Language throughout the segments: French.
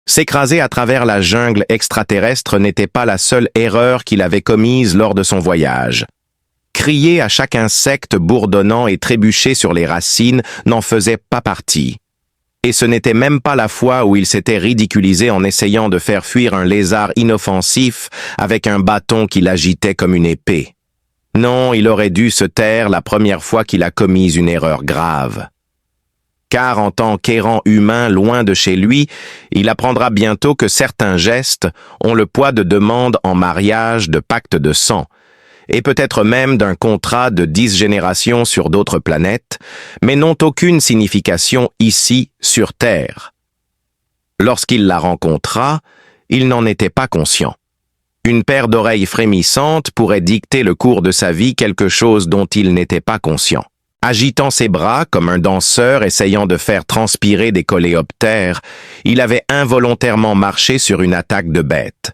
S'écraser à travers la jungle extraterrestre n'était pas la seule erreur qu'il avait commise lors de son voyage. Crier à chaque insecte bourdonnant et trébucher sur les racines n'en faisait pas partie. Et ce n'était même pas la fois où il s'était ridiculisé en essayant de faire fuir un lézard inoffensif avec un bâton qu'il agitait comme une épée. Non, il aurait dû se taire la première fois qu'il a commis une erreur grave. Car en tant qu'errant humain loin de chez lui, il apprendra bientôt que certains gestes ont le poids de demandes en mariage, de pactes de sang, et peut-être même d'un contrat de 10 générations sur d'autres planètes, mais n'ont aucune signification ici, sur Terre. Lorsqu'il la rencontra, il n'en était pas conscient. Une paire d'oreilles frémissantes pourrait dicter le cours de sa vie quelque chose dont il n'était pas conscient. Agitant ses bras comme un danseur essayant de faire transpirer des coléoptères, il avait involontairement marché sur une attaque de bête.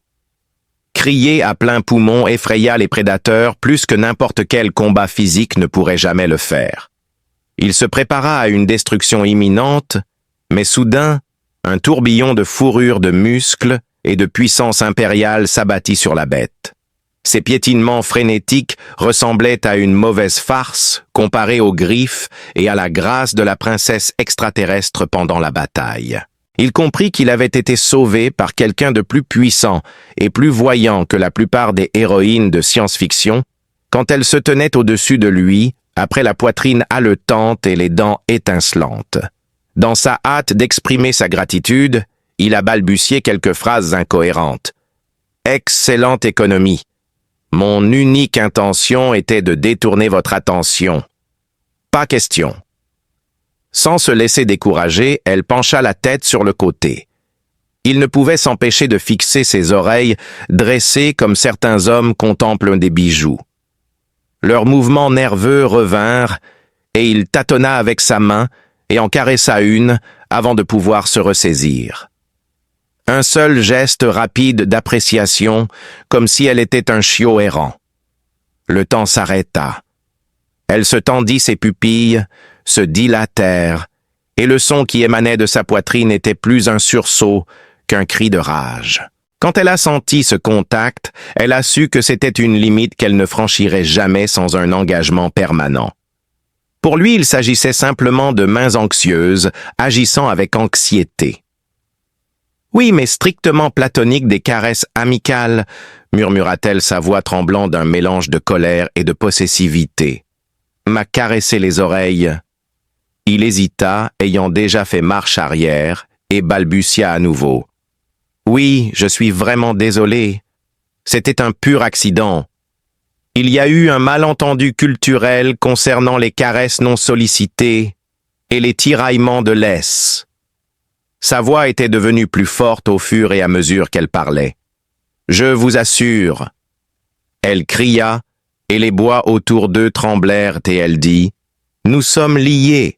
Crier à plein poumon effraya les prédateurs plus que n'importe quel combat physique ne pourrait jamais le faire. Il se prépara à une destruction imminente, mais soudain, un tourbillon de fourrure de muscles et de puissance impériale s'abattit sur la bête. Ses piétinements frénétiques ressemblaient à une mauvaise farce comparée aux griffes et à la grâce de la princesse extraterrestre pendant la bataille. Il comprit qu'il avait été sauvé par quelqu'un de plus puissant et plus voyant que la plupart des héroïnes de science-fiction quand elle se tenait au-dessus de lui, après la poitrine haletante et les dents étincelantes. Dans sa hâte d'exprimer sa gratitude, il a balbutié quelques phrases incohérentes. « Excellente économie. Mon unique intention était de détourner votre attention. Pas question. » Sans se laisser décourager, elle pencha la tête sur le côté. Il ne pouvait s'empêcher de fixer ses oreilles, dressées comme certains hommes contemplent des bijoux. Leurs mouvements nerveux revinrent, et il tâtonna avec sa main et en caressa une avant de pouvoir se ressaisir. Un seul geste rapide d'appréciation, comme si elle était un chiot errant. Le temps s'arrêta. Elle se tendit ses pupilles, se dilatèrent, et le son qui émanait de sa poitrine était plus un sursaut qu'un cri de rage. Quand elle a senti ce contact, elle a su que c'était une limite qu'elle ne franchirait jamais sans un engagement permanent. Pour lui, il s'agissait simplement de mains anxieuses, agissant avec anxiété. « Oui, mais strictement platonique des caresses amicales », murmura-t-elle, sa voix tremblant d'un mélange de colère et de possessivité. « M'a caressé les oreilles. » Il hésita, ayant déjà fait marche arrière, et balbutia à nouveau. « Oui, je suis vraiment désolé. C'était un pur accident. Il y a eu un malentendu culturel concernant les caresses non sollicitées et les tiraillements de laisse. » Sa voix était devenue plus forte au fur et à mesure qu'elle parlait. « Je vous assure. » Elle cria, et les bois autour d'eux tremblèrent et elle dit « Nous sommes liés. »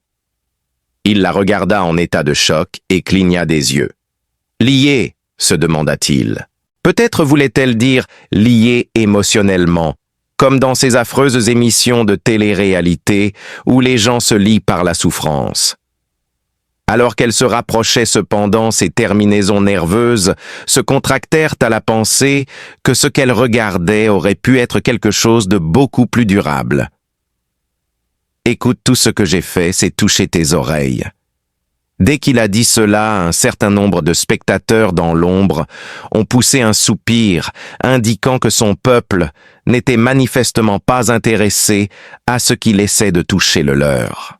Il la regarda en état de choc et cligna des yeux. « Liés ?» se demanda-t-il. Peut-être voulait-elle dire « liés émotionnellement », comme dans ces affreuses émissions de télé-réalité où les gens se lient par la souffrance. Alors qu'elle se rapprochait cependant, ses terminaisons nerveuses se contractèrent à la pensée que ce qu'elle regardait aurait pu être quelque chose de beaucoup plus durable. « Écoute, tout ce que j'ai fait, c'est toucher tes oreilles. » Dès qu'il a dit cela, un certain nombre de spectateurs dans l'ombre ont poussé un soupir, indiquant que son peuple n'était manifestement pas intéressé à ce qu'il essaie de toucher le leur.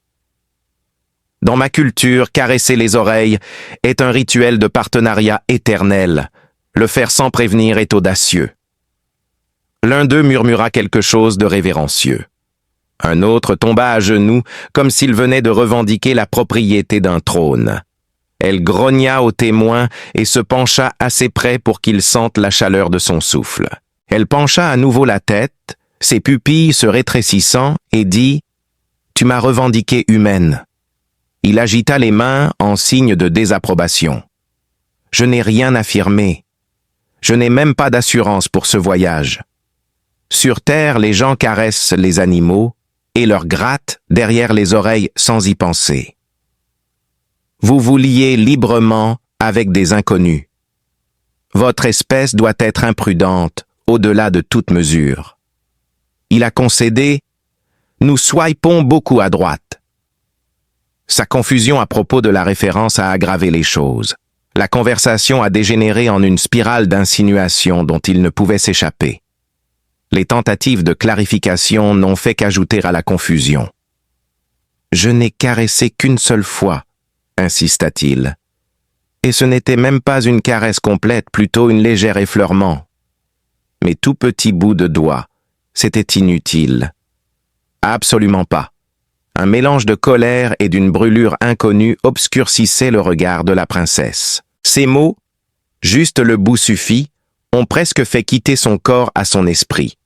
Dans ma culture, caresser les oreilles est un rituel de partenariat éternel. Le faire sans prévenir est audacieux. L'un d'eux murmura quelque chose de révérencieux. Un autre tomba à genoux comme s'il venait de revendiquer la propriété d'un trône. Elle grogna au témoin et se pencha assez près pour qu'il sente la chaleur de son souffle. Elle pencha à nouveau la tête, ses pupilles se rétrécissant, et dit « Tu m'as revendiquée humaine. » Il agita les mains en signe de désapprobation. « Je n'ai rien affirmé. Je n'ai même pas d'assurance pour ce voyage. Sur Terre, les gens caressent les animaux et leur grattent derrière les oreilles sans y penser. Vous vous liez librement avec des inconnus. Votre espèce doit être imprudente, au-delà de toute mesure. Il a concédé « Nous swipons beaucoup à droite ». Sa confusion à propos de la référence a aggravé les choses. La conversation a dégénéré en une spirale d'insinuations dont il ne pouvait s'échapper. Les tentatives de clarification n'ont fait qu'ajouter à la confusion. « Je n'ai caressé qu'une seule fois », insista-t-il. Et ce n'était même pas une caresse complète, plutôt une légère effleurement. Mais tout petit bout de doigt, c'était inutile. Absolument pas. Un mélange de colère et d'une brûlure inconnue obscurcissait le regard de la princesse. Ces mots, juste le bout suffit, ont presque fait quitter son corps à son esprit.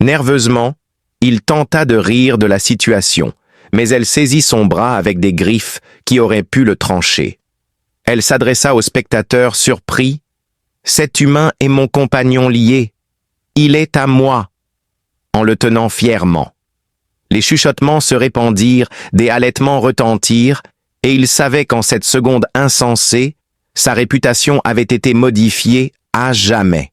Nerveusement, il tenta de rire de la situation, mais elle saisit son bras avec des griffes qui auraient pu le trancher. Elle s'adressa au spectateur surpris. « Cet humain est mon compagnon lié. Il est à moi !» en le tenant fièrement. Les chuchotements se répandirent, des halètements retentirent, et il savait qu'en cette seconde insensée, sa réputation avait été modifiée à jamais.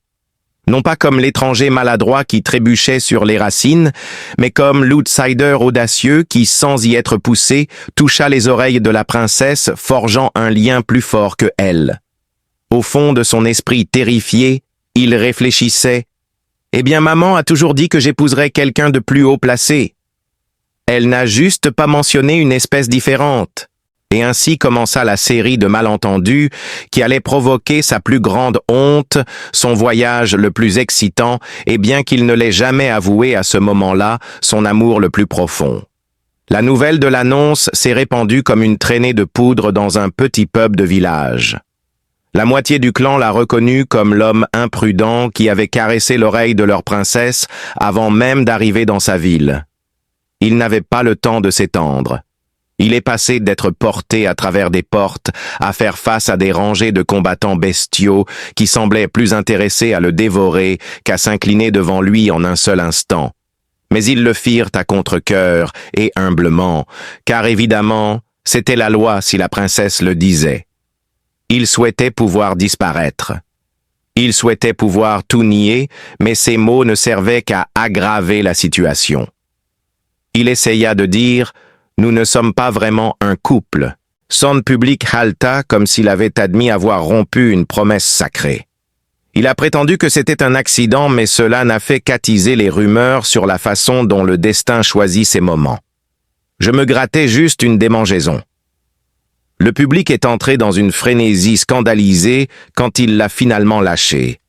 Non pas comme l'étranger maladroit qui trébuchait sur les racines, mais comme l'outsider audacieux qui, sans y être poussé, toucha les oreilles de la princesse, forgeant un lien plus fort que elle. Au fond de son esprit terrifié, il réfléchissait « Eh bien, maman a toujours dit que j'épouserais quelqu'un de plus haut placé. Elle n'a juste pas mentionné une espèce différente. » Et ainsi commença la série de malentendus qui allait provoquer sa plus grande honte, son voyage le plus excitant, et bien qu'il ne l'ait jamais avoué à ce moment-là, son amour le plus profond. La nouvelle de l'annonce s'est répandue comme une traînée de poudre dans un petit pub de village. La moitié du clan l'a reconnu comme l'homme imprudent qui avait caressé l'oreille de leur princesse avant même d'arriver dans sa ville. Il n'avait pas le temps de s'étendre. Il est passé d'être porté à travers des portes à faire face à des rangées de combattants bestiaux qui semblaient plus intéressés à le dévorer qu'à s'incliner devant lui en un seul instant. Mais ils le firent à contre-cœur et humblement, car évidemment, c'était la loi si la princesse le disait. Il souhaitait pouvoir disparaître. Il souhaitait pouvoir tout nier, mais ces mots ne servaient qu'à aggraver la situation. Il essaya de dire « Nous ne sommes pas vraiment un couple ». Son public halta comme s'il avait admis avoir rompu une promesse sacrée. Il a prétendu que c'était un accident, mais cela n'a fait qu'attiser les rumeurs sur la façon dont le destin choisit ses moments. Je me grattais juste une démangeaison. Le public est entré dans une frénésie scandalisée quand il l'a finalement lâché.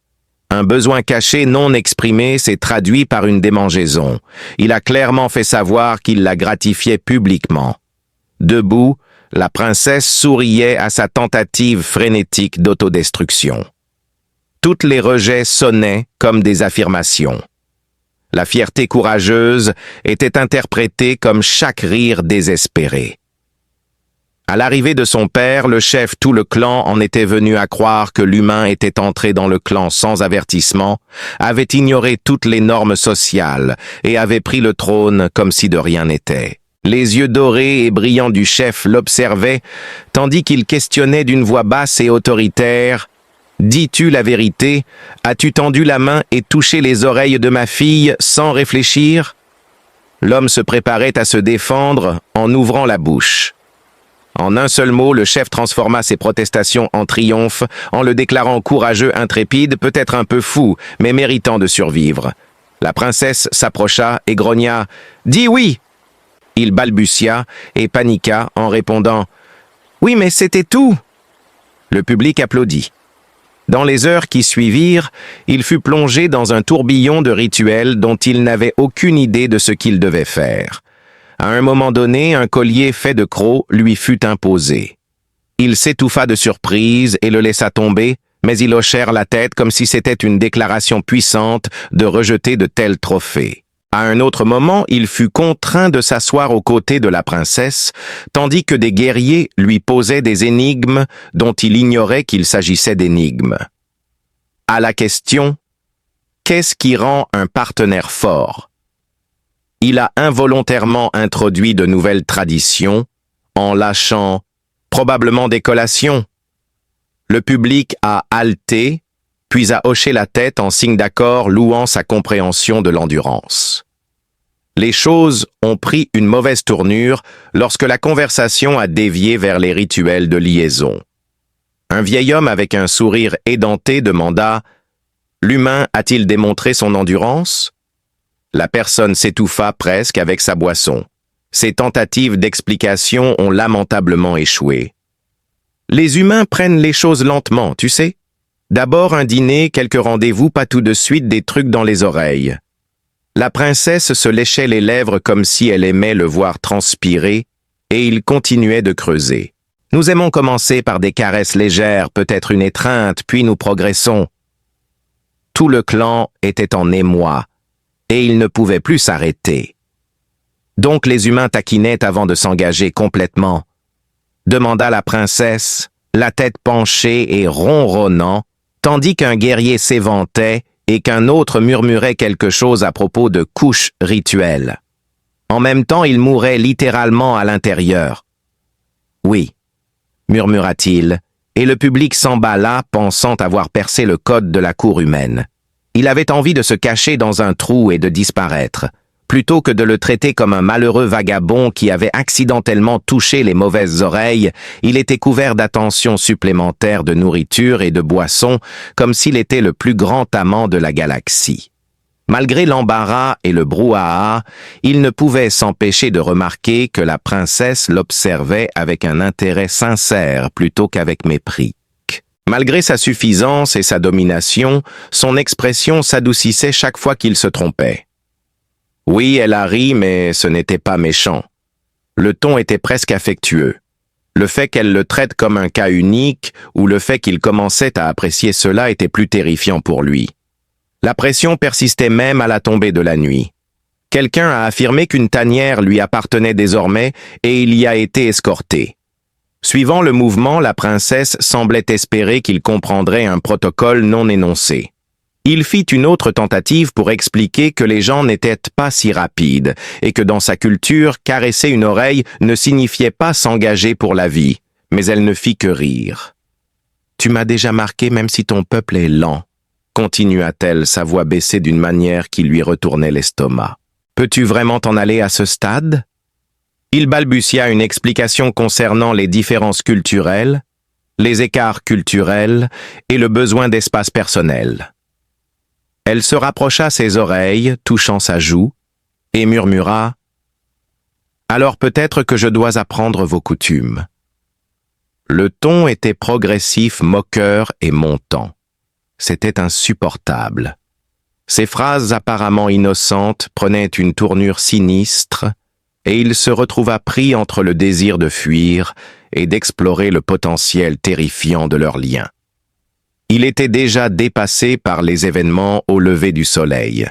Un besoin caché non exprimé s'est traduit par une démangeaison. Il a clairement fait savoir qu'il la gratifiait publiquement. Debout, la princesse souriait à sa tentative frénétique d'autodestruction. Toutes les rejets sonnaient comme des affirmations. La fierté courageuse était interprétée comme chaque rire désespéré. À l'arrivée de son père, le chef, tout le clan en était venu à croire que l'humain était entré dans le clan sans avertissement, avait ignoré toutes les normes sociales et avait pris le trône comme si de rien n'était. Les yeux dorés et brillants du chef l'observaient, tandis qu'il questionnait d'une voix basse et autoritaire « Dis-tu la vérité? As-tu tendu la main et touché les oreilles de ma fille sans réfléchir ?» L'homme se préparait à se défendre en ouvrant la bouche. En un seul mot, le chef transforma ses protestations en triomphe, en le déclarant courageux, intrépide, peut-être un peu fou, mais méritant de survivre. La princesse s'approcha et grogna « Dis oui !» Il balbutia et paniqua en répondant « Oui, mais c'était tout !» Le public applaudit. Dans les heures qui suivirent, il fut plongé dans un tourbillon de rituels dont il n'avait aucune idée de ce qu'il devait faire. À un moment donné, un collier fait de crocs lui fut imposé. Il s'étouffa de surprise et le laissa tomber, mais ils hochèrent la tête comme si c'était une déclaration puissante de rejeter de tels trophées. À un autre moment, il fut contraint de s'asseoir aux côtés de la princesse, tandis que des guerriers lui posaient des énigmes dont il ignorait qu'il s'agissait d'énigmes. À la question « Qu'est-ce qui rend un partenaire fort ?» il a involontairement introduit de nouvelles traditions en lâchant probablement des collations. Le public a halté, puis a hoché la tête en signe d'accord louant sa compréhension de l'endurance. Les choses ont pris une mauvaise tournure lorsque la conversation a dévié vers les rituels de liaison. Un vieil homme avec un sourire édenté demanda « L'humain a-t-il démontré son endurance ?» La personne s'étouffa presque avec sa boisson. Ses tentatives d'explication ont lamentablement échoué. Les humains prennent les choses lentement, tu sais. D'abord un dîner, quelques rendez-vous, pas tout de suite des trucs dans les oreilles. La princesse se léchait les lèvres comme si elle aimait le voir transpirer, et il continuait de creuser. Nous aimons commencer par des caresses légères, peut-être une étreinte, puis nous progressons. Tout le clan était en émoi, et il ne pouvait plus s'arrêter. Donc les humains taquinaient avant de s'engager complètement, demanda la princesse, la tête penchée et ronronnant, tandis qu'un guerrier s'éventait et qu'un autre murmurait quelque chose à propos de couches rituelles. En même temps, il mourait littéralement à l'intérieur. « Oui », murmura-t-il, et le public s'emballa, pensant avoir percé le code de la cour humaine. Il avait envie de se cacher dans un trou et de disparaître, plutôt que de le traiter comme un malheureux vagabond qui avait accidentellement touché les mauvaises oreilles. Il était couvert d'attentions supplémentaires de nourriture et de boissons, comme s'il était le plus grand amant de la galaxie. Malgré l'embarras et le brouhaha, il ne pouvait s'empêcher de remarquer que la princesse l'observait avec un intérêt sincère plutôt qu'avec mépris. Malgré sa suffisance et sa domination, son expression s'adoucissait chaque fois qu'il se trompait. Oui, elle a ri, mais ce n'était pas méchant. Le ton était presque affectueux. Le fait qu'elle le traite comme un cas unique, ou le fait qu'il commençait à apprécier cela était plus terrifiant pour lui. La pression persistait même à la tombée de la nuit. Quelqu'un a affirmé qu'une tanière lui appartenait désormais et il y a été escorté. Suivant le mouvement, la princesse semblait espérer qu'il comprendrait un protocole non énoncé. Il fit une autre tentative pour expliquer que les gens n'étaient pas si rapides et que dans sa culture, caresser une oreille ne signifiait pas s'engager pour la vie, mais elle ne fit que rire. « Tu m'as déjà marqué même si ton peuple est lent », continua-t-elle, sa voix baissée d'une manière qui lui retournait l'estomac. « Peux-tu vraiment t'en aller à ce stade ?» Il balbutia une explication concernant les différences culturelles, les écarts culturels et le besoin d'espace personnel. Elle se rapprocha ses oreilles, touchant sa joue, et murmura « Alors peut-être que je dois apprendre vos coutumes. » Le ton était progressif, moqueur et montant. C'était insupportable. Ces phrases apparemment innocentes prenaient une tournure sinistre, et il se retrouva pris entre le désir de fuir et d'explorer le potentiel terrifiant de leur lien. Il était déjà dépassé par les événements au lever du soleil.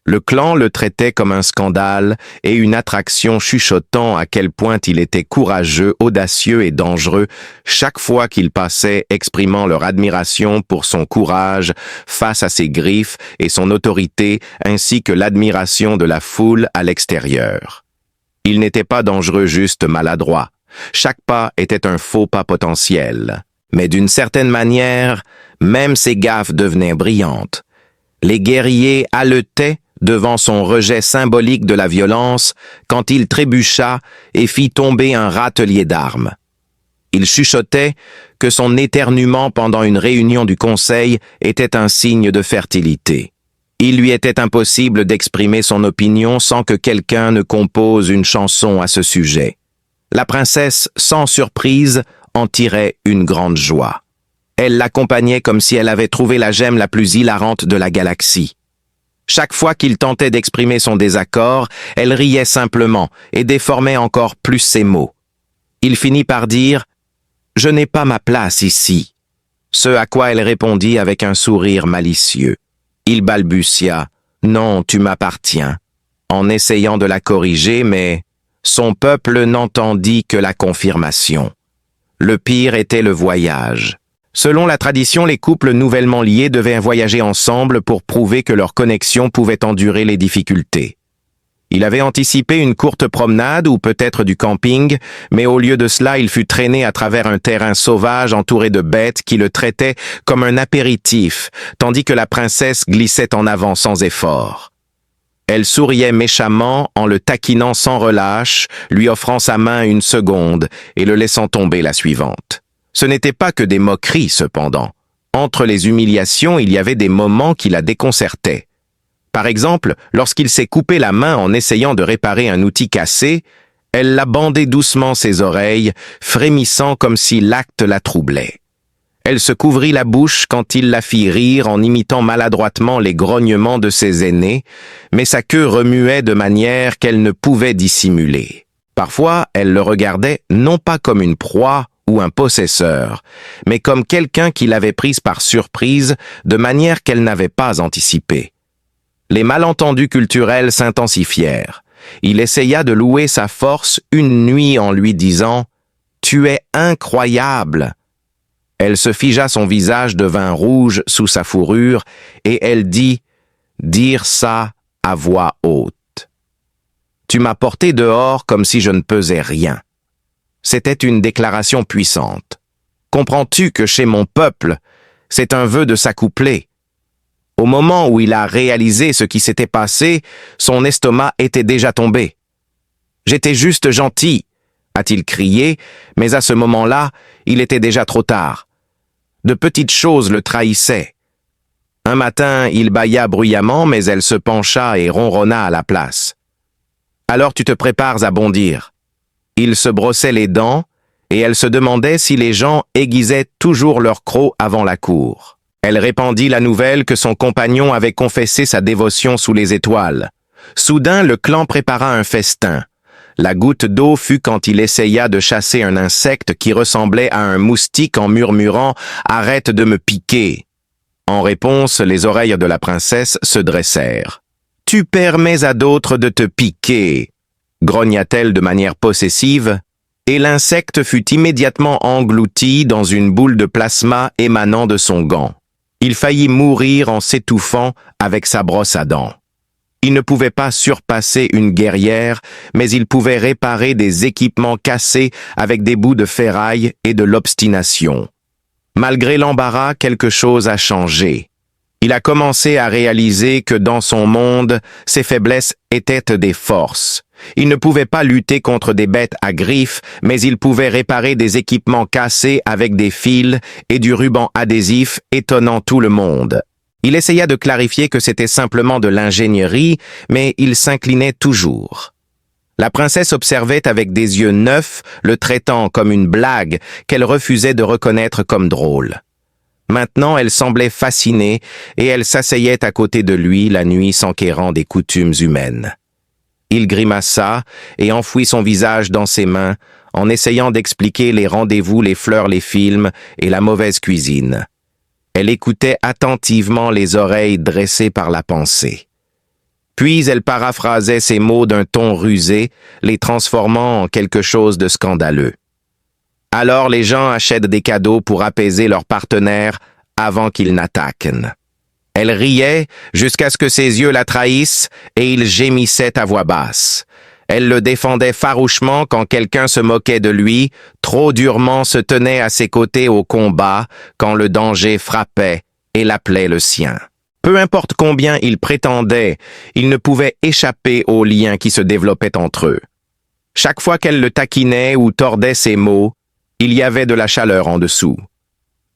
Le clan le traitait comme un scandale et une attraction, chuchotant à quel point il était courageux, audacieux et dangereux chaque fois qu'il passait, exprimant leur admiration pour son courage face à ses griffes et son autorité, ainsi que l'admiration de la foule à l'extérieur. Il n'était pas dangereux, juste maladroit. Chaque pas était un faux pas potentiel. Mais d'une certaine manière, même ses gaffes devenaient brillantes. Les guerriers haletaient devant son rejet symbolique de la violence quand il trébucha et fit tomber un râtelier d'armes. Il chuchotait que son éternuement pendant une réunion du conseil était un signe de fertilité. Il lui était impossible d'exprimer son opinion sans que quelqu'un ne compose une chanson à ce sujet. La princesse, sans surprise, en tirait une grande joie. Elle l'accompagnait comme si elle avait trouvé la gemme la plus hilarante de la galaxie. Chaque fois qu'il tentait d'exprimer son désaccord, elle riait simplement et déformait encore plus ses mots. Il finit par dire « Je n'ai pas ma place ici », ce à quoi elle répondit avec un sourire malicieux. Il balbutia « Non, tu m'appartiens », en essayant de la corriger, mais son peuple n'entendit que la confirmation. Le pire était le voyage. Selon la tradition, les couples nouvellement liés devaient voyager ensemble pour prouver que leur connexion pouvait endurer les difficultés. Il avait anticipé une courte promenade ou peut-être du camping, mais au lieu de cela, il fut traîné à travers un terrain sauvage entouré de bêtes qui le traitaient comme un apéritif, tandis que la princesse glissait en avant sans effort. Elle souriait méchamment en le taquinant sans relâche, lui offrant sa main une seconde et le laissant tomber la suivante. Ce n'était pas que des moqueries, cependant. Entre les humiliations, il y avait des moments qui la déconcertaient. Par exemple, lorsqu'il s'est coupé la main en essayant de réparer un outil cassé, elle l'a bandé doucement ses oreilles, frémissant comme si l'acte la troublait. Elle se couvrit la bouche quand il la fit rire en imitant maladroitement les grognements de ses aînés, mais sa queue remuait de manière qu'elle ne pouvait dissimuler. Parfois, elle le regardait non pas comme une proie ou un possesseur, mais comme quelqu'un qui l'avait prise par surprise de manière qu'elle n'avait pas anticipée. Les malentendus culturels s'intensifièrent. Il essaya de louer sa force une nuit en lui disant « Tu es incroyable !» Elle se figea, son visage devint rouge sous sa fourrure, et elle dit « Dire ça à voix haute. Tu m'as porté dehors comme si je ne pesais rien. » C'était une déclaration puissante. Comprends-tu que chez mon peuple, c'est un vœu de s'accoupler? Au moment où il a réalisé ce qui s'était passé, son estomac était déjà tombé. « J'étais juste gentil !» a-t-il crié, mais à ce moment-là, il était déjà trop tard. De petites choses le trahissaient. Un matin, il bâilla bruyamment, mais elle se pencha et ronronna à la place. « Alors tu te prépares à bondir. » Il se brossait les dents, et elle se demandait si les gens aiguisaient toujours leur croc avant la cour. Elle répandit la nouvelle que son compagnon avait confessé sa dévotion sous les étoiles. Soudain, le clan prépara un festin. La goutte d'eau fut quand il essaya de chasser un insecte qui ressemblait à un moustique en murmurant « Arrête de me piquer !» En réponse, les oreilles de la princesse se dressèrent. « Tu permets à d'autres de te piquer !» grogna-t-elle de manière possessive, et l'insecte fut immédiatement englouti dans une boule de plasma émanant de son gant. Il faillit mourir en s'étouffant avec sa brosse à dents. Il ne pouvait pas surpasser une guerrière, mais il pouvait réparer des équipements cassés avec des bouts de ferraille et de l'obstination. Malgré l'embarras, quelque chose a changé. Il a commencé à réaliser que dans son monde, ses faiblesses étaient des forces. Il ne pouvait pas lutter contre des bêtes à griffes, mais il pouvait réparer des équipements cassés avec des fils et du ruban adhésif étonnant tout le monde. Il essaya de clarifier que c'était simplement de l'ingénierie, mais il s'inclinait toujours. La princesse observait avec des yeux neufs, le traitant comme une blague qu'elle refusait de reconnaître comme drôle. Maintenant, elle semblait fascinée et elle s'asseyait à côté de lui la nuit s'enquérant des coutumes humaines. Il grimaça et enfouit son visage dans ses mains en essayant d'expliquer les rendez-vous, les fleurs, les films et la mauvaise cuisine. Elle écoutait attentivement, les oreilles dressées par la pensée. Puis elle paraphrasait ces mots d'un ton rusé, les transformant en quelque chose de scandaleux. Alors les gens achètent des cadeaux pour apaiser leurs partenaires avant qu'ils n'attaquent. Elle riait jusqu'à ce que ses yeux la trahissent et il gémissait à voix basse. Elle le défendait farouchement quand quelqu'un se moquait de lui, trop durement se tenait à ses côtés au combat quand le danger frappait et l'appelait le sien. Peu importe combien il prétendait, il ne pouvait échapper aux liens qui se développaient entre eux. Chaque fois qu'elle le taquinait ou tordait ses mots, il y avait de la chaleur en dessous.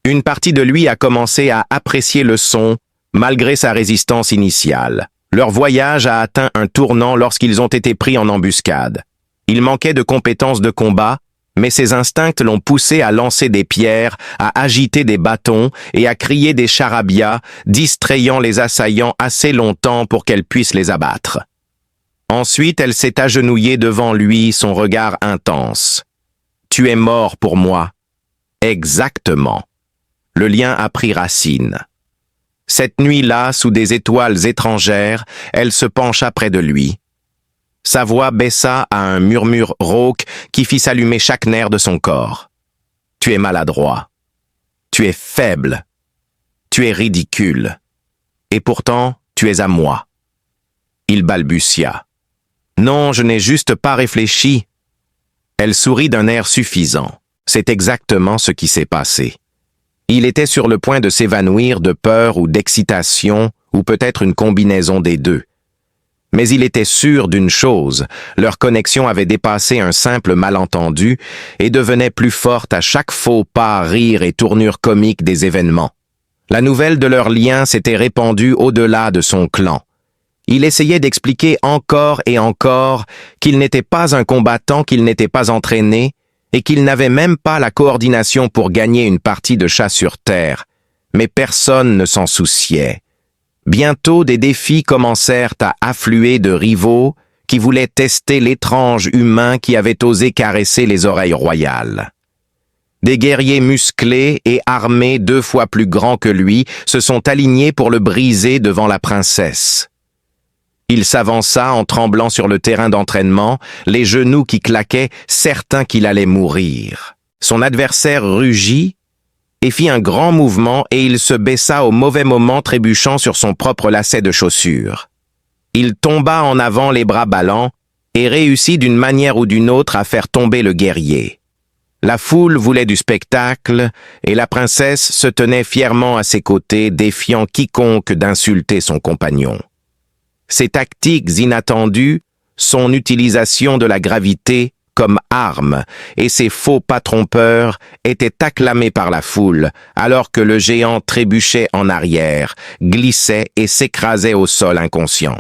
Une partie de lui a commencé à apprécier le son, malgré sa résistance initiale. Leur voyage a atteint un tournant lorsqu'ils ont été pris en embuscade. Il manquait de compétences de combat, mais ses instincts l'ont poussé à lancer des pierres, à agiter des bâtons et à crier des charabia, distrayant les assaillants assez longtemps pour qu'elle puisse les abattre. Ensuite, elle s'est agenouillée devant lui, son regard intense. « Tu es mort pour moi. » Exactement. Le lien a pris racine. Cette nuit-là, sous des étoiles étrangères, elle se pencha près de lui. Sa voix baissa à un murmure rauque qui fit s'allumer chaque nerf de son corps. « Tu es maladroit. Tu es faible. Tu es ridicule. Et pourtant, tu es à moi. » Il balbutia. Non, je n'ai juste pas réfléchi. Elle sourit d'un air suffisant. C'est exactement ce qui s'est passé. Il était sur le point de s'évanouir de peur ou d'excitation, ou peut-être une combinaison des deux. Mais il était sûr d'une chose, leur connexion avait dépassé un simple malentendu et devenait plus forte à chaque faux pas, rire et tournure comique des événements. La nouvelle de leur lien s'était répandue au-delà de son clan. Il essayait d'expliquer encore et encore qu'il n'était pas un combattant, qu'il n'était pas entraîné, et qu'il n'avait même pas la coordination pour gagner une partie de chat sur terre. Mais personne ne s'en souciait. Bientôt, des défis commencèrent à affluer de rivaux qui voulaient tester l'étrange humain qui avait osé caresser les oreilles royales. Des guerriers musclés et armés 2 fois plus grands que lui se sont alignés pour le briser devant la princesse. Il s'avança en tremblant sur le terrain d'entraînement, les genoux qui claquaient, certain qu'il allait mourir. Son adversaire rugit et fit un grand mouvement et il se baissa au mauvais moment, trébuchant sur son propre lacet de chaussure. Il tomba en avant les bras ballants et réussit d'une manière ou d'une autre à faire tomber le guerrier. La foule voulait du spectacle et la princesse se tenait fièrement à ses côtés, défiant quiconque d'insulter son compagnon. Ses tactiques inattendues, son utilisation de la gravité comme arme et ses faux pas trompeurs étaient acclamés par la foule, alors que le géant trébuchait en arrière, glissait et s'écrasait au sol inconscient.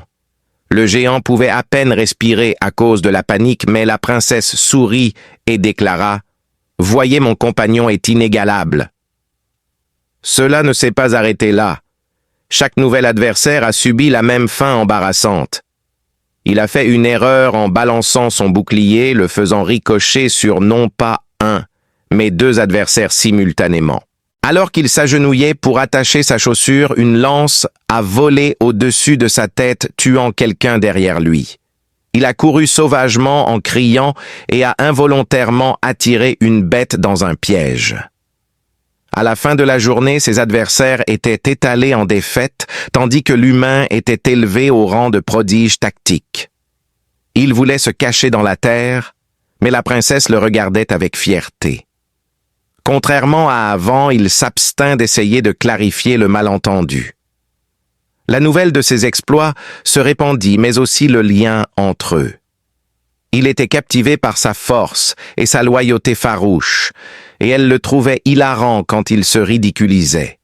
Le géant pouvait à peine respirer à cause de la panique, mais la princesse sourit et déclara « Voyez, mon compagnon est inégalable. » Cela ne s'est pas arrêté là. Chaque nouvel adversaire a subi la même fin embarrassante. Il a fait une erreur en balançant son bouclier, le faisant ricocher sur non pas un, mais 2 adversaires simultanément. Alors qu'il s'agenouillait pour attacher sa chaussure, une lance a volé au-dessus de sa tête, tuant quelqu'un derrière lui. Il a couru sauvagement en criant et a involontairement attiré une bête dans un piège. À la fin de la journée, ses adversaires étaient étalés en défaite, tandis que l'humain était élevé au rang de prodige tactique. Il voulait se cacher dans la terre, mais la princesse le regardait avec fierté. Contrairement à avant, il s'abstint d'essayer de clarifier le malentendu. La nouvelle de ses exploits se répandit, mais aussi le lien entre eux. Il était captivé par sa force et sa loyauté farouche, et elle le trouvait hilarant quand il se ridiculisait.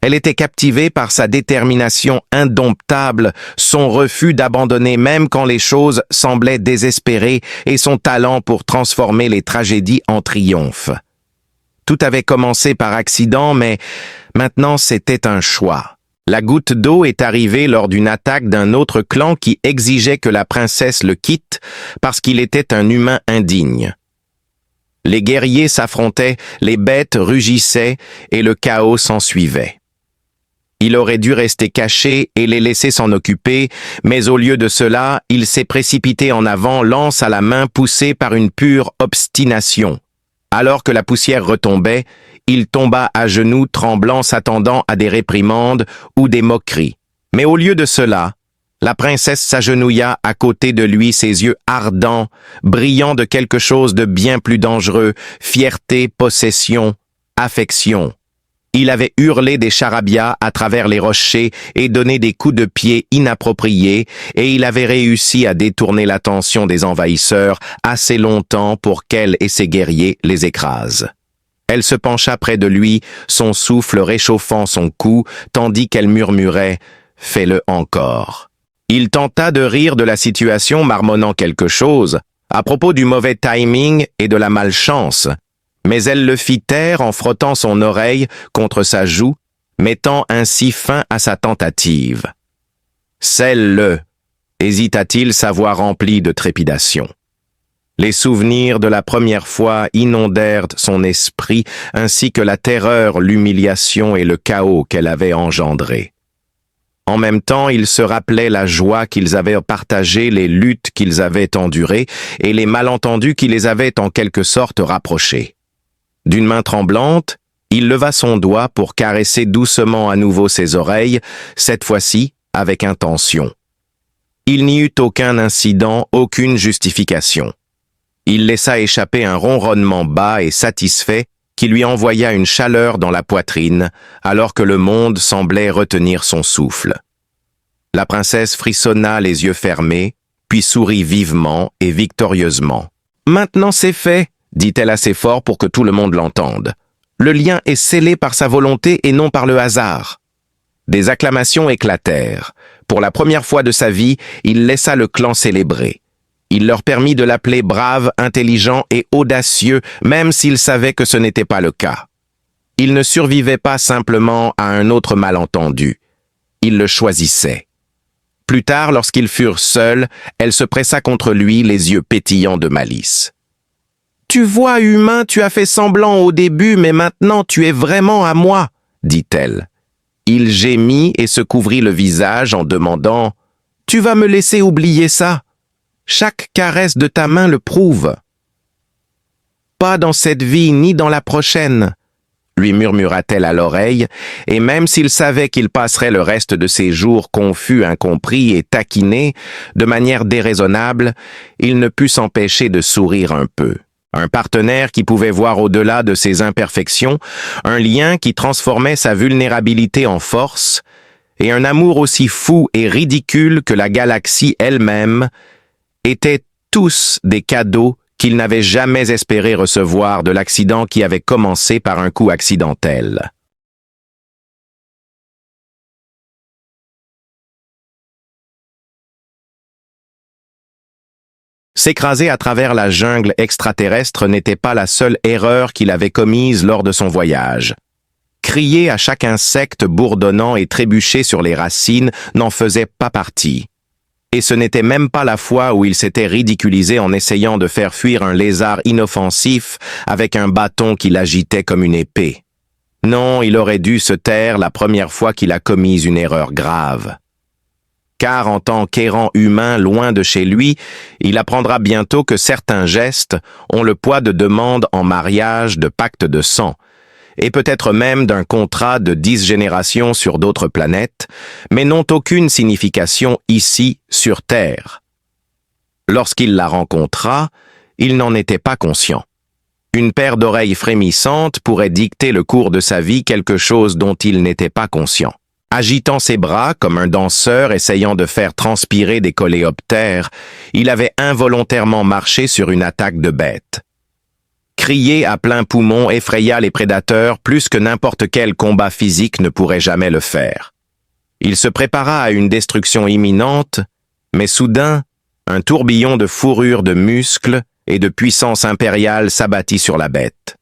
Elle était captivée par sa détermination indomptable, son refus d'abandonner même quand les choses semblaient désespérées et son talent pour transformer les tragédies en triomphe. Tout avait commencé par accident, mais maintenant c'était un choix. La goutte d'eau est arrivée lors d'une attaque d'un autre clan qui exigeait que la princesse le quitte parce qu'il était un humain indigne. Les guerriers s'affrontaient, les bêtes rugissaient et le chaos s'ensuivait. Il aurait dû rester caché et les laisser s'en occuper, mais au lieu de cela, il s'est précipité en avant, lance à la main, poussé par une pure obstination. Alors que la poussière retombait, il tomba à genoux, tremblant, s'attendant à des réprimandes ou des moqueries. Mais au lieu de cela, la princesse s'agenouilla à côté de lui, ses yeux ardents, brillant de quelque chose de bien plus dangereux, fierté, possession, affection. Il avait hurlé des charabia à travers les rochers et donné des coups de pied inappropriés, et il avait réussi à détourner l'attention des envahisseurs assez longtemps pour qu'elle et ses guerriers les écrasent. Elle se pencha près de lui, son souffle réchauffant son cou, tandis qu'elle murmurait « Fais-le encore ». Il tenta de rire de la situation, marmonnant quelque chose, à propos du mauvais timing et de la malchance, mais elle le fit taire en frottant son oreille contre sa joue, mettant ainsi fin à sa tentative. « Scelle-le », hésita-t-il, sa voix remplie de trépidation. Les souvenirs de la première fois inondèrent son esprit, ainsi que la terreur, l'humiliation et le chaos qu'elle avait engendré. En même temps, il se rappelait la joie qu'ils avaient partagée, les luttes qu'ils avaient endurées et les malentendus qui les avaient en quelque sorte rapprochés. D'une main tremblante, il leva son doigt pour caresser doucement à nouveau ses oreilles, cette fois-ci avec intention. Il n'y eut aucun incident, aucune justification. Il laissa échapper un ronronnement bas et satisfait qui lui envoya une chaleur dans la poitrine, alors que le monde semblait retenir son souffle. La princesse frissonna les yeux fermés, puis sourit vivement et victorieusement. « Maintenant c'est fait !» dit-elle assez fort pour que tout le monde l'entende. « Le lien est scellé par sa volonté et non par le hasard. » Des acclamations éclatèrent. Pour la première fois de sa vie, il laissa le clan célébrer. Il leur permit de l'appeler brave, intelligent et audacieux, même s'il savait que ce n'était pas le cas. Il ne survivait pas simplement à un autre malentendu. Il le choisissait. Plus tard, lorsqu'ils furent seuls, elle se pressa contre lui, les yeux pétillants de malice. « Tu vois, humain, tu as fait semblant au début, mais maintenant tu es vraiment à moi, » dit-elle. Il gémit et se couvrit le visage en demandant « Tu vas me laisser oublier ça? Chaque caresse de ta main le prouve. »« Pas dans cette vie ni dans la prochaine, » lui murmura-t-elle à l'oreille, et même s'il savait qu'il passerait le reste de ses jours confus, incompris et taquiné, de manière déraisonnable, il ne put s'empêcher de sourire un peu. Un partenaire qui pouvait voir au-delà de ses imperfections, un lien qui transformait sa vulnérabilité en force, et un amour aussi fou et ridicule que la galaxie elle-même, étaient tous des cadeaux qu'il n'avait jamais espéré recevoir de l'accident qui avait commencé par un coup accidentel. S'écraser à travers la jungle extraterrestre n'était pas la seule erreur qu'il avait commise lors de son voyage. Crier à chaque insecte bourdonnant et trébucher sur les racines n'en faisait pas partie. Et ce n'était même pas la fois où il s'était ridiculisé en essayant de faire fuir un lézard inoffensif avec un bâton qu'il agitait comme une épée. Non, il aurait dû se taire la première fois qu'il a commis une erreur grave. Car en tant qu'errant humain loin de chez lui, il apprendra bientôt que certains gestes ont le poids de demandes en mariage, de pactes de sang, et peut-être même d'un contrat de 10 générations sur d'autres planètes, mais n'ont aucune signification ici, sur Terre. Lorsqu'il la rencontra, il n'en était pas conscient. Une paire d'oreilles frémissantes pourrait dicter le cours de sa vie quelque chose dont il n'était pas conscient. Agitant ses bras comme un danseur essayant de faire transpirer des coléoptères, il avait involontairement marché sur une attaque de bête. Crier à plein poumon effraya les prédateurs plus que n'importe quel combat physique ne pourrait jamais le faire. Il se prépara à une destruction imminente, mais soudain, un tourbillon de fourrure de muscles et de puissance impériale s'abattit sur la bête.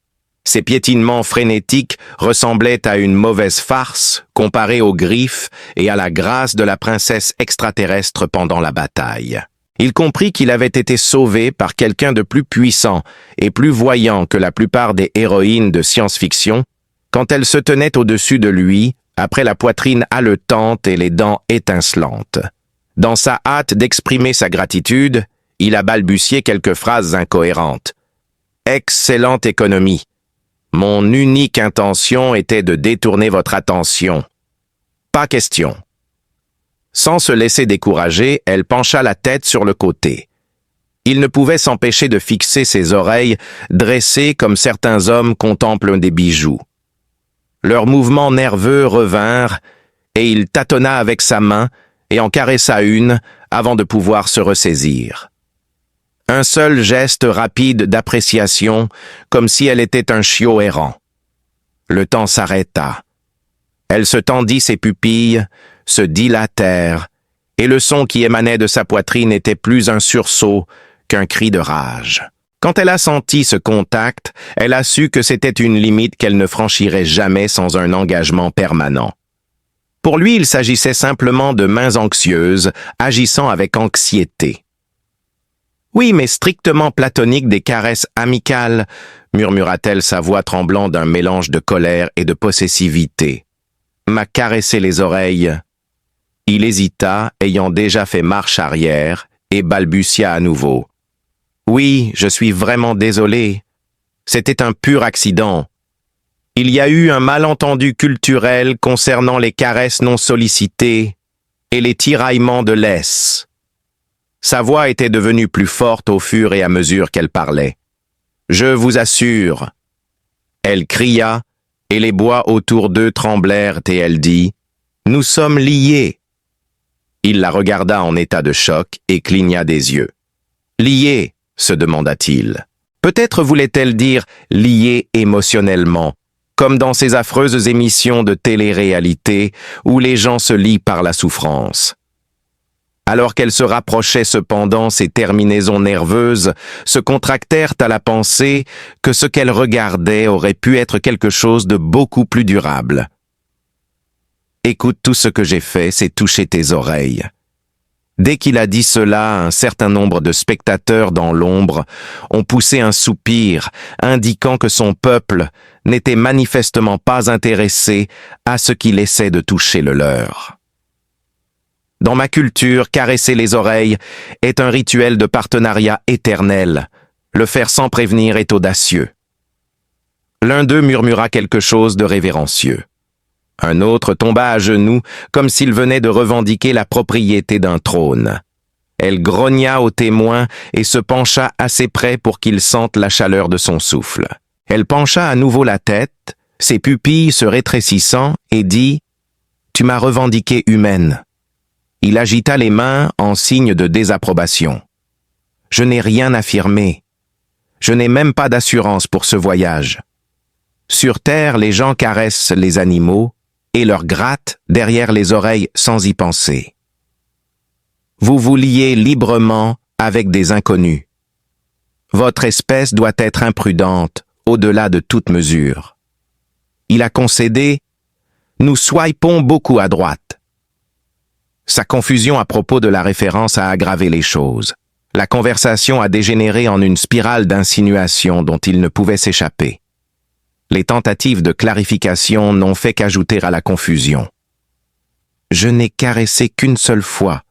Ses piétinements frénétiques ressemblaient à une mauvaise farce comparée aux griffes et à la grâce de la princesse extraterrestre pendant la bataille. Il comprit qu'il avait été sauvé par quelqu'un de plus puissant et plus voyant que la plupart des héroïnes de science-fiction quand elle se tenait au-dessus de lui, après la poitrine haletante et les dents étincelantes. Dans sa hâte d'exprimer sa gratitude, il a balbutié quelques phrases incohérentes. « Excellente économie. Mon unique intention était de détourner votre attention. Pas question. » Sans se laisser décourager, elle pencha la tête sur le côté. Il ne pouvait s'empêcher de fixer ses oreilles, dressées comme certains hommes contemplent des bijoux. Leurs mouvements nerveux revinrent, et il tâtonna avec sa main et en caressa une avant de pouvoir se ressaisir. Un seul geste rapide d'appréciation, comme si elle était un chiot errant. Le temps s'arrêta. Elle se tendit ses pupilles, se dilatèrent, et le son qui émanait de sa poitrine était plus un sursaut qu'un cri de rage. Quand elle a senti ce contact, elle a su que c'était une limite qu'elle ne franchirait jamais sans un engagement permanent. Pour lui, il s'agissait simplement de mains anxieuses, agissant avec anxiété. « Oui, mais strictement platonique des caresses amicales », murmura-t-elle, sa voix tremblant d'un mélange de colère et de possessivité. « M'a caressé les oreilles. » Il hésita, ayant déjà fait marche arrière, et balbutia à nouveau. « Oui, je suis vraiment désolé. C'était un pur accident. Il y a eu un malentendu culturel concernant les caresses non sollicitées et les tiraillements de laisse. Sa voix était devenue plus forte au fur et à mesure qu'elle parlait. « Je vous assure. » Elle cria, et les bois autour d'eux tremblèrent, et elle dit « Nous sommes liés. » Il la regarda en état de choc et cligna des yeux. « Liés ?» se demanda-t-il. Peut-être voulait-elle dire « liés émotionnellement », comme dans ces affreuses émissions de télé-réalité où les gens se lient par la souffrance. Alors qu'elle se rapprochait cependant, ses terminaisons nerveuses se contractèrent à la pensée que ce qu'elle regardait aurait pu être quelque chose de beaucoup plus durable. « Écoute, tout ce que j'ai fait, c'est toucher tes oreilles. » Dès qu'il a dit cela, un certain nombre de spectateurs dans l'ombre ont poussé un soupir, indiquant que son peuple n'était manifestement pas intéressé à ce qu'il essaie de toucher le leur. Dans ma culture, caresser les oreilles est un rituel de partenariat éternel. Le faire sans prévenir est audacieux. L'un d'eux murmura quelque chose de révérencieux. Un autre tomba à genoux comme s'il venait de revendiquer la propriété d'un trône. Elle grogna au témoin et se pencha assez près pour qu'il sente la chaleur de son souffle. Elle pencha à nouveau la tête, ses pupilles se rétrécissant, et dit « Tu m'as revendiquée humaine. » Il agita les mains en signe de désapprobation. « Je n'ai rien affirmé. Je n'ai même pas d'assurance pour ce voyage. Sur Terre, les gens caressent les animaux et leur grattent derrière les oreilles sans y penser. Vous vous liez librement avec des inconnus. Votre espèce doit être imprudente au-delà de toute mesure. » Il a concédé « Nous swipons beaucoup à droite. » Sa confusion à propos de la référence a aggravé les choses. La conversation a dégénéré en une spirale d'insinuations dont il ne pouvait s'échapper. Les tentatives de clarification n'ont fait qu'ajouter à la confusion. « Je n'ai caressé qu'une seule fois, »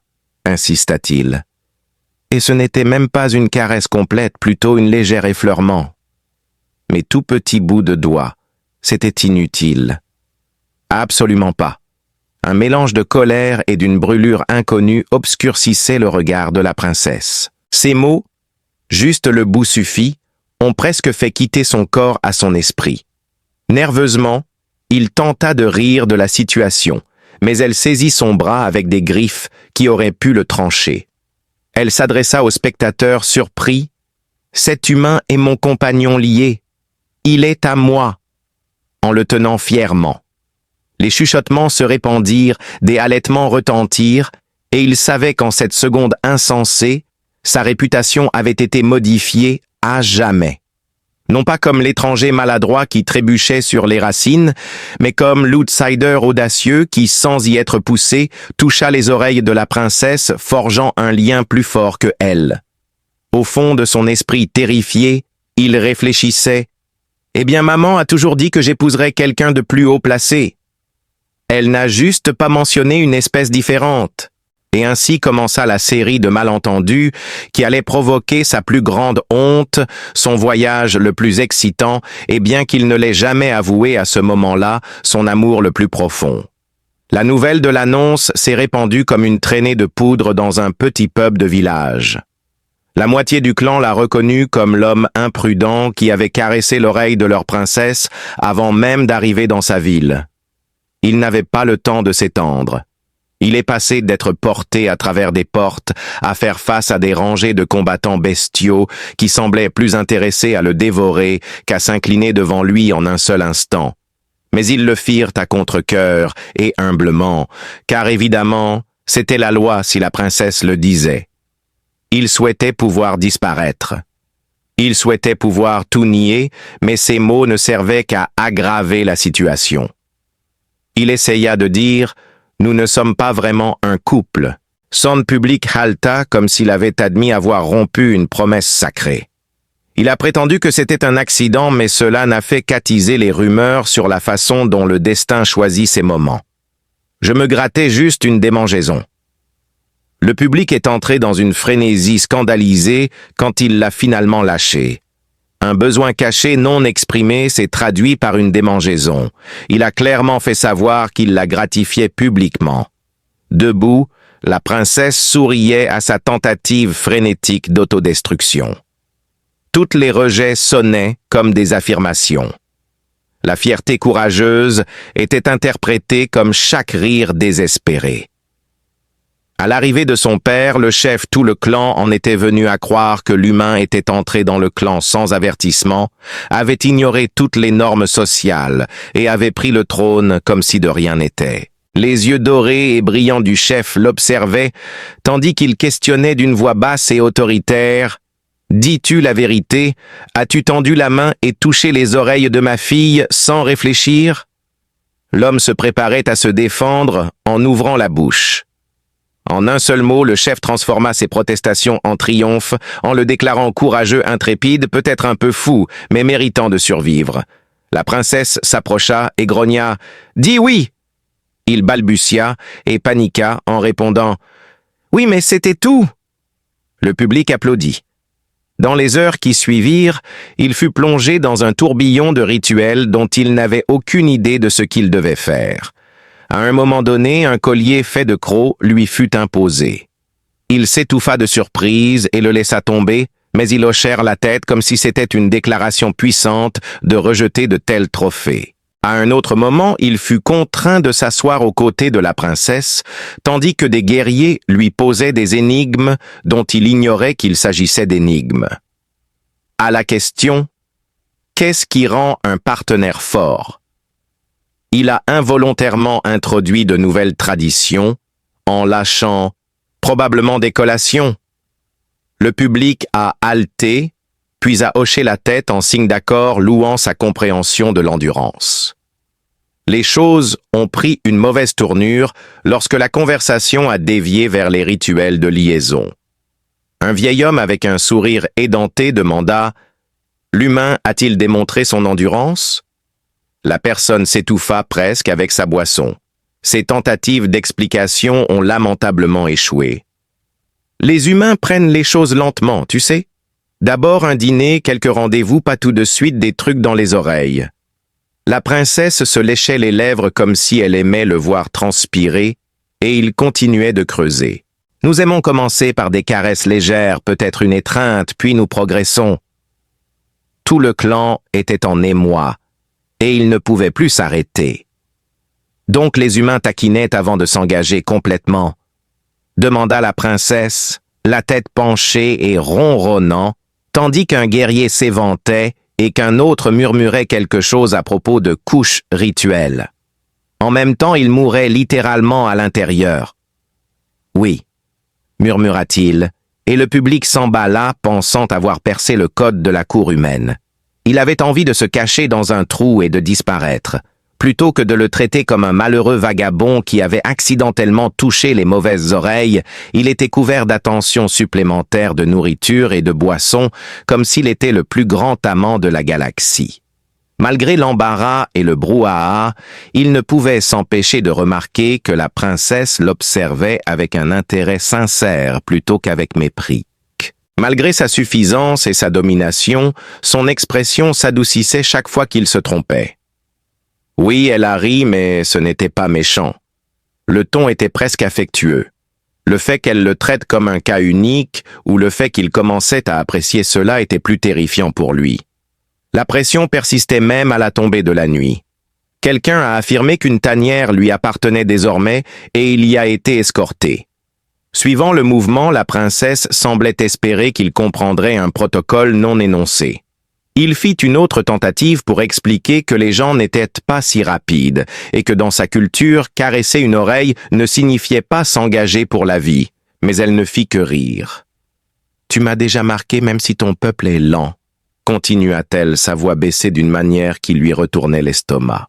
insista-t-il. « Et ce n'était même pas une caresse complète, plutôt une légère effleurement. Mes tout petits bouts de doigts, c'était inutile. Absolument pas. » Un mélange de colère et d'une brûlure inconnue obscurcissait le regard de la princesse. Ces mots, juste le bout suffit, ont presque fait quitter son corps à son esprit. Nerveusement, il tenta de rire de la situation, mais elle saisit son bras avec des griffes qui auraient pu le trancher. Elle s'adressa au spectateur surpris. « Cet humain est mon compagnon lié. Il est à moi. » En le tenant fièrement. Les chuchotements se répandirent, des halètements retentirent, et il savait qu'en cette seconde insensée, sa réputation avait été modifiée à jamais. Non pas comme l'étranger maladroit qui trébuchait sur les racines, mais comme l'outsider audacieux qui, sans y être poussé, toucha les oreilles de la princesse, forgeant un lien plus fort que elle. Au fond de son esprit terrifié, il réfléchissait. « Eh bien, maman a toujours dit que j'épouserais quelqu'un de plus haut placé. Elle n'a juste pas mentionné une espèce différente. » Et ainsi commença la série de malentendus qui allait provoquer sa plus grande honte, son voyage le plus excitant, et bien qu'il ne l'ait jamais avoué à ce moment-là, son amour le plus profond. La nouvelle de l'annonce s'est répandue comme une traînée de poudre dans un petit pub de village. La moitié du clan l'a reconnu comme l'homme imprudent qui avait caressé l'oreille de leur princesse avant même d'arriver dans sa ville. Il n'avait pas le temps de s'étendre. Il est passé d'être porté à travers des portes à faire face à des rangées de combattants bestiaux qui semblaient plus intéressés à le dévorer qu'à s'incliner devant lui en un seul instant. Mais ils le firent à contre-cœur et humblement, car évidemment, c'était la loi si la princesse le disait. Il souhaitait pouvoir disparaître. Il souhaitait pouvoir tout nier, mais ces mots ne servaient qu'à aggraver la situation. Il essaya de dire « Nous ne sommes pas vraiment un couple ». Son public halta comme s'il avait admis avoir rompu une promesse sacrée. Il a prétendu que c'était un accident, mais cela n'a fait qu'attiser les rumeurs sur la façon dont le destin choisit ses moments. Je me grattais juste une démangeaison. Le public est entré dans une frénésie scandalisée quand il l'a finalement lâché. Un besoin caché non exprimé s'est traduit par une démangeaison. Il a clairement fait savoir qu'il la gratifiait publiquement. Debout, La princesse souriait à sa tentative frénétique d'autodestruction. Toutes les rejets sonnaient comme des affirmations. La fierté courageuse était interprétée comme chaque rire désespéré. À l'arrivée de son père, le chef, tout le clan en était venu à croire que l'humain était entré dans le clan sans avertissement, avait ignoré toutes les normes sociales et avait pris le trône comme si de rien n'était. Les yeux dorés et brillants du chef l'observaient, tandis qu'il questionnait d'une voix basse et autoritaire « Dis-tu la vérité? As-tu tendu la main et touché les oreilles de ma fille sans réfléchir ?» L'homme se préparait à se défendre en ouvrant la bouche. En un seul mot, le chef transforma ses protestations en triomphe, en le déclarant courageux, intrépide, peut-être un peu fou, mais méritant de survivre. La princesse s'approcha et grogna « Dis oui !» Il balbutia et paniqua en répondant « Oui, mais c'était tout !» Le public applaudit. Dans les heures qui suivirent, il fut plongé dans un tourbillon de rituels dont il n'avait aucune idée de ce qu'il devait faire. À un moment donné, un collier fait de crocs lui fut imposé. Il s'étouffa de surprise et le laissa tomber, mais ils hochèrent la tête comme si c'était une déclaration puissante de rejeter de tels trophées. À un autre moment, il fut contraint de s'asseoir aux côtés de la princesse, tandis que des guerriers lui posaient des énigmes dont il ignorait qu'il s'agissait d'énigmes. À la question « Qu'est-ce qui rend un partenaire fort ?» il a involontairement introduit de nouvelles traditions en lâchant probablement des collations. Le public a haleté, puis a hoché la tête en signe d'accord louant sa compréhension de l'endurance. Les choses ont pris une mauvaise tournure lorsque la conversation a dévié vers les rituels de liaison. Un vieil homme avec un sourire édenté demanda « L'humain a-t-il démontré son endurance ?» La personne s'étouffa presque avec sa boisson. Ses tentatives d'explication ont lamentablement échoué. Les humains prennent les choses lentement, tu sais. D'abord un dîner, quelques rendez-vous, pas tout de suite des trucs dans les oreilles. La princesse se léchait les lèvres comme si elle aimait le voir transpirer, et il continuait de creuser. Nous aimons commencer par des caresses légères, peut-être une étreinte, puis nous progressons. Tout le clan était en émoi, et il ne pouvait plus s'arrêter. Donc les humains taquinaient avant de s'engager complètement, demanda la princesse, la tête penchée et ronronnant, tandis qu'un guerrier s'éventait et qu'un autre murmurait quelque chose à propos de couches rituelles. En même temps, il mourait littéralement à l'intérieur. « Oui », murmura-t-il, et le public s'emballa, pensant avoir percé le code de la cour humaine. Il avait envie de se cacher dans un trou et de disparaître, plutôt que de le traiter comme un malheureux vagabond qui avait accidentellement touché les mauvaises oreilles. Il était couvert d'attentions supplémentaires de nourriture et de boissons, comme s'il était le plus grand amant de la galaxie. Malgré l'embarras et le brouhaha, il ne pouvait s'empêcher de remarquer que la princesse l'observait avec un intérêt sincère plutôt qu'avec mépris. Malgré sa suffisance et sa domination, son expression s'adoucissait chaque fois qu'il se trompait. Oui, elle a ri, mais ce n'était pas méchant. Le ton était presque affectueux. Le fait qu'elle le traite comme un cas unique, ou le fait qu'il commençait à apprécier cela était plus terrifiant pour lui. La pression persistait même à la tombée de la nuit. Quelqu'un a affirmé qu'une tanière lui appartenait désormais et il y a été escorté. Suivant le mouvement, la princesse semblait espérer qu'il comprendrait un protocole non énoncé. Il fit une autre tentative pour expliquer que les gens n'étaient pas si rapides et que dans sa culture, caresser une oreille ne signifiait pas s'engager pour la vie, mais elle ne fit que rire. « Tu m'as déjà marqué même si ton peuple est lent », continua-t-elle, sa voix baissée d'une manière qui lui retournait l'estomac.